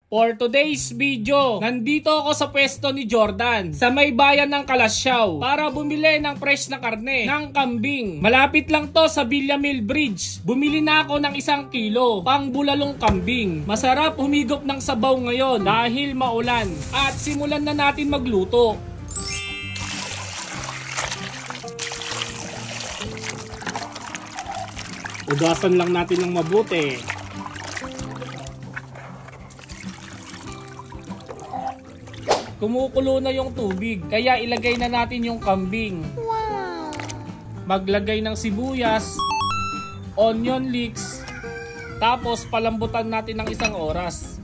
For today's video, nandito ako sa pwesto ni Jordan sa may bayan ng Kalasyaw para bumili ng fresh na karne ng kambing. Malapit lang to sa Villamil Bridge. Bumili na ako ng 1 kilo pang bulalong kambing. Masarap humigop ng sabaw ngayon dahil maulan. At simulan na natin magluto. Ugasan lang natin ng mabuti. Kumukulo na yung tubig, kaya ilagay na natin yung kambing. Wow! Maglagay ng sibuyas, onion leeks, tapos palambutan natin ng 1 oras.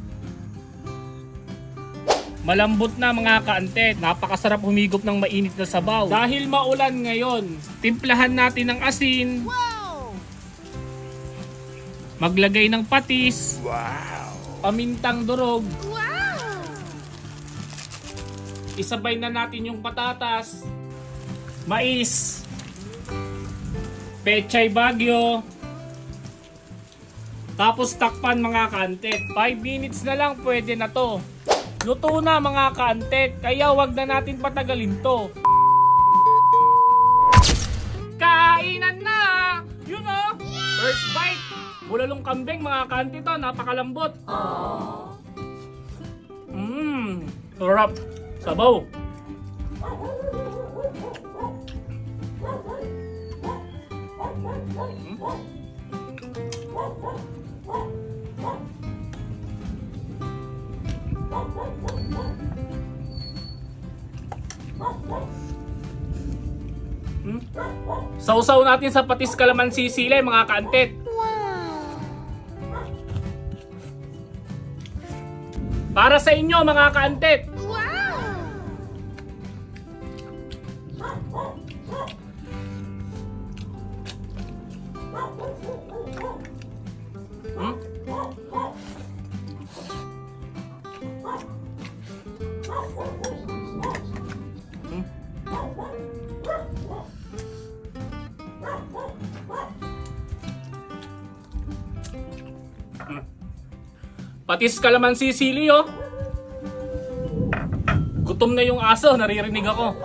Malambot na mga kaantet, napakasarap humigop ng mainit na sabaw. Dahil maulan ngayon, timplahan natin ng asin. Wow! Maglagay ng patis. Wow! Pamintang durog. Isabay na natin yung patatas, mais, pechay bagyo, tapos takpan mga kaantet. 5 minutes na lang pwede na to. Luto na mga kaantet, kaya wag na natin patagalin to. Kainan na! Yun o! First bite! Bulalong kambing mga kaantet to, napakalambot. Sarap! Sabaw. Sausaw natin sa patis kalamansi sili mga kaantet. Wow. Para sa inyo mga kaantet. Patis kalamansi sili oh. Gutom na yung aso, naririnig ako.